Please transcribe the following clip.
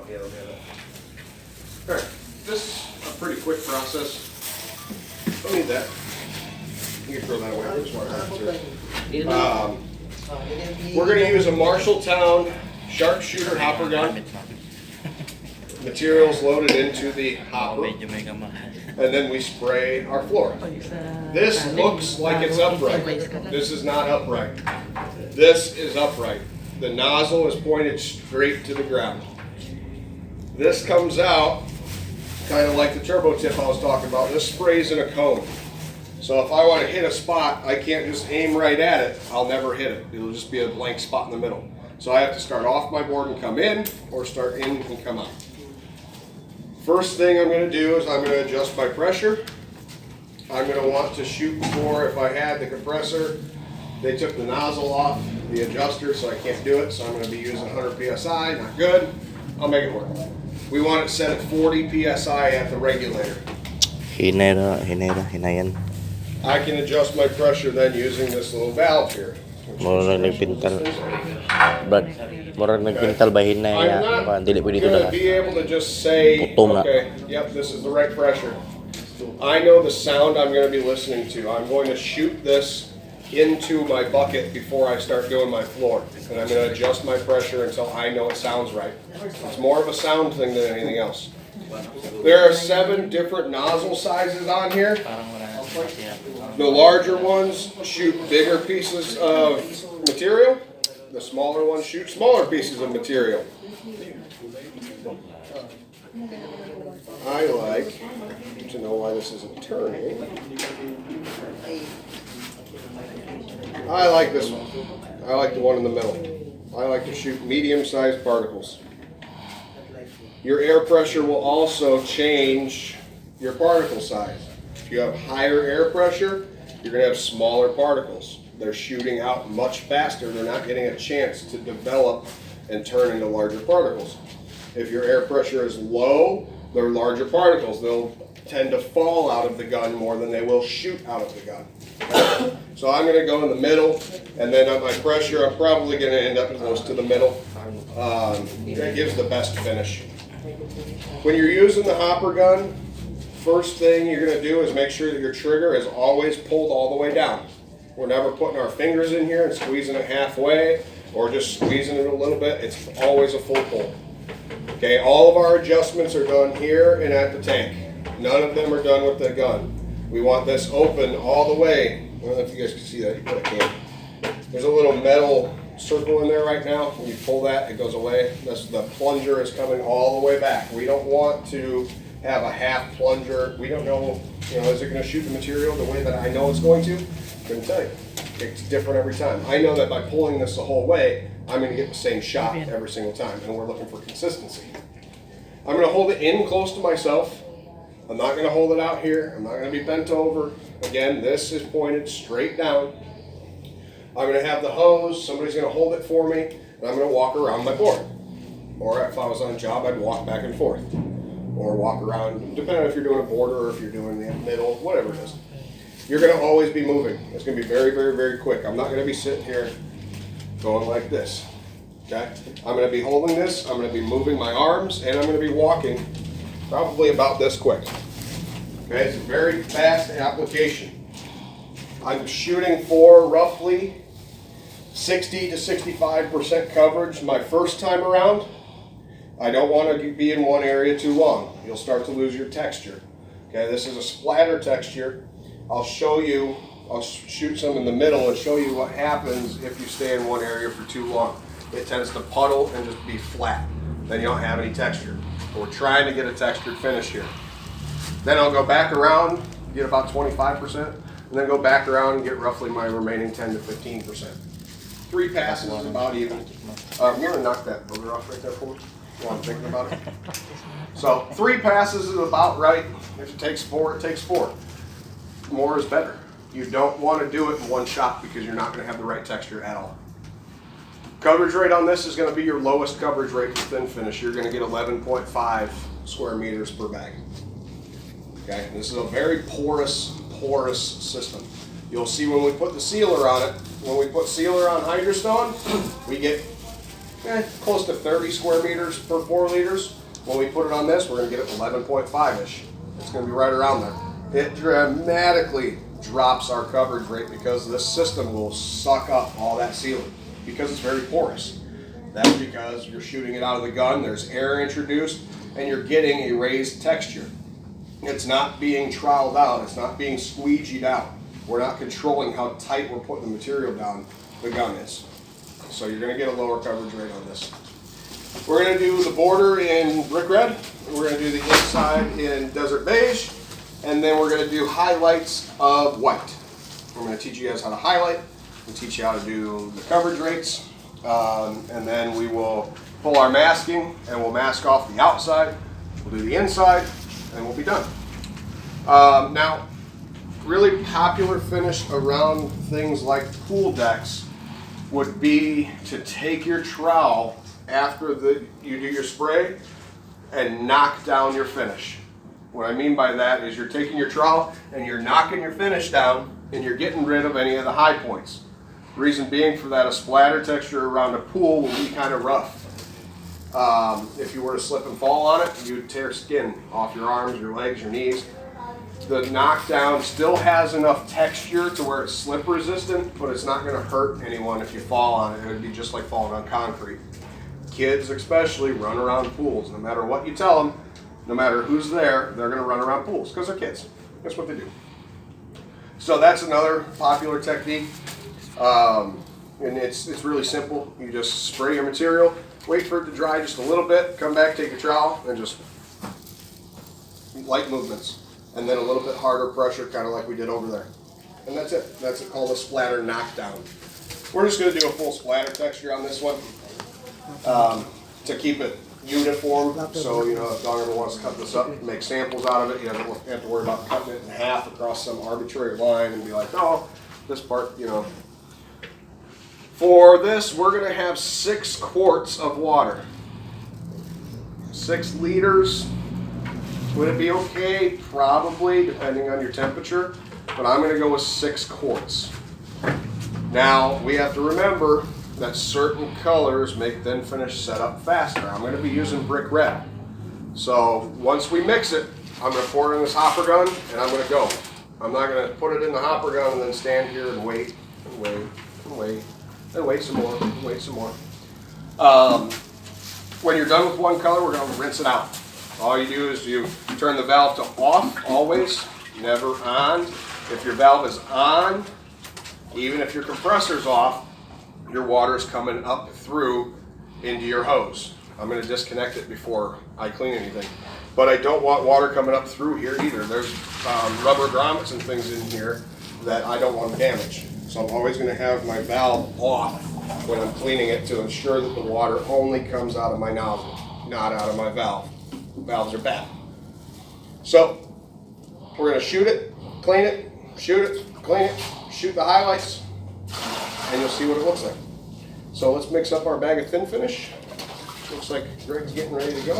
Yeah, they'll have it. All right, this is a pretty quick process. Don't need that. You can throw that away. There's more we're going to use a Marshalltown sharpshooter hopper gun. Materials loaded into the hopper, and then we spray our floor. This looks like it's upright. This is not upright. This is upright. The nozzle is pointed straight to the ground. This comes out kind of like the turbo tip I was talking about. This sprays in a cone. So if I want to hit a spot, I can't just aim right at it. I'll never hit it. It'll just be a blank spot in the middle. So I have to start off my board and come in, or start in and come out. First thing I'm going to do is I'm going to adjust my pressure. I'm going to want to shoot for, if I had the compressor, they took the nozzle off the adjuster, so I can't do it. So I'm going to be using 100 PSI, not good. I'll make it work. We want it set at 40 PSI at the regulator. Hinayan. I can adjust my pressure then using this little valve here. Murag nagpintal. Brad, murag nagpintal ba hinay ya? Dili pwede ito I'm not going to be able to just say, okay, yep, this is the right pressure. I know the sound I'm going to be listening to. I'm going to shoot this into my bucket before I start doing my floor. And I'm going to adjust my pressure until I know it sounds right. It's more of a sound thing than anything else. There are 7 different nozzle sizes on here. The larger ones shoot bigger pieces of material. The smaller ones shoot smaller pieces of material. I like to know why this isn't turning. I like this one. I like the one in the middle. I like to shoot medium-sized particles. Your air pressure will also change your particle size. If you have higher air pressure, you're going to have smaller particles. They're shooting out much faster. They're not getting a chance to develop and turn into larger particles. If your air pressure is low, they're larger particles. They'll tend to fall out of the gun more than they will shoot out of the gun. So I'm going to go in the middle, and then at my pressure, I'm probably going to end up close to the middle. That gives the best finish. When you're using the hopper gun, first thing you're going to do is make sure that your trigger is always pulled all the way down. We're never putting our fingers in here and squeezing it halfway or just squeezing it a little bit. It's always a full pull. Okay, all of our adjustments are done here and at the tank. None of them are done with the gun. We want this open all the way. I don't know if you guys can see that. You probably can't. There's a little metal circle in there right now. When you pull that, it goes away. The plunger is coming all the way back. We don't want to have a half plunger. We don't know, is it going to shoot the material the way that I know it's going to? I couldn't tell you. It's different every time. I know that by pulling this the whole way, I'm going to get the same shot every single time, and we're looking for consistency. I'm going to hold it in close to myself. I'm not going to hold it out here. I'm not going to be bent over. Again, this is pointed straight down. I'm going to have the hose. Somebody's going to hold it for me, and I'm going to walk around my board. Or if I was on a job, I'd walk back and forth. Or walk around, depending on if you're doing a border or if you're doing the middle, whatever it is. You're going to always be moving. It's going to be very, very, very quick. I'm not going to be sitting here going like this. Okay? I'm going to be holding this. I'm going to be moving my arms, and I'm going to be walking probably about this quick. Okay? It's a very fast application. I'm shooting for roughly 60 to 65% coverage my first time around. I don't want to be in one area too long. You'll start to lose your texture. Okay, this is a splatter texture. I'll show you, I'll shoot some in the middle and show you what happens if you stay in one area for too long. It tends to puddle and just be flat. Then you don't have any texture. But we're trying to get a textured finish here. Then I'll go back around, get about 25%, and then go back around and get roughly my remaining 10 to 15%. 3 passes is about even. I'm going to knock that booger off right there for me while I'm thinking about it. So 3 passes is about right. If it takes 4, it takes 4. More is better. You don't want to do it in one shot because you're not going to have the right texture at all. Coverage rate on this is going to be your lowest coverage rate for thin finish. You're going to get 11.5 square meters per bag. Okay, this is a very porous system. You'll see when we put the sealer on it, when we put sealer on Hydrostone, we get close to 30 square meters per 4 liters. When we put it on this, we're going to get it 11.5-ish. It's going to be right around there. It dramatically drops our coverage rate because this system will suck up all that sealant because it's very porous. That's because you're shooting it out of the gun, there's air introduced, and you're getting a raised texture. It's not being troweled out, it's not being squeegeed out. We're not controlling how tight we're putting the material down the gun is. So you're going to get a lower coverage rate on this. We're going to do the border in brick red, we're going to do the inside in desert beige, and then we're going to do highlights of white. I'm going to teach you guys how to highlight, and teach you how to do the coverage rates, and then we will pull our masking and we'll mask off the outside, we'll do the inside, and we'll be done. Now, really popular finish around things like pool decks would be to take your trowel after you do your spray and knock down your finish. What I mean by that is you're taking your trowel and you're knocking your finish down and you're getting rid of any of the high points. Reason being for that, a splatter texture around a pool will be kind of rough. If you were to slip and fall on it, you'd tear skin off your arms, your legs, your knees. The knockdown still has enough texture to where it's slip resistant, but it's not going to hurt anyone if you fall on it. It would be just like falling on concrete. Kids especially run around pools. No matter what you tell them, no matter who's there, they're going to run around pools because they're kids. That's what they do. So that's another popular technique. And it's really simple. You just spray your material, wait for it to dry just a little bit, come back, take your trowel, and just light movements. And then a little bit harder pressure, kind of like we did over there. And that's it. That's called a splatter knockdown. We're just going to do a full splatter texture on this one to keep it uniform. So, you know, if Don ever wants to cut this up, make samples out of it, you don't have to worry about cutting it in half across some arbitrary line and be like, oh, this part, you know. For this, we're going to have 6 quarts of water. 6 liters. Would it be okay? Probably, depending on your temperature, but I'm going to go with 6 quarts. Now, we have to remember that certain colors make thin finish set up faster. I'm going to be using brick red. So, once we mix it, I'm going to pour it in this hopper gun, and I'm going to go. I'm not going to put it in the hopper gun and then stand here and wait, and wait, and wait, and wait some more, and wait some more. When you're done with one color, we're going to rinse it out. All you do is you turn the valve to off, always, never on. If your valve is on, even if your compressor's off, your water is coming up through into your hose. I'm going to disconnect it before I clean anything. But I don't want water coming up through here either. There's rubber grommets and things in here that I don't want to damage. So I'm always going to have my valve off when I'm cleaning it to ensure that the water only comes out of my nozzle, not out of my valve. Valves are bad. So we're going to shoot it, clean it, shoot it, clean it, shoot the highlights, and you'll see what it looks like. So let's mix up our bag of thin finish. Looks like Greg's getting ready to go.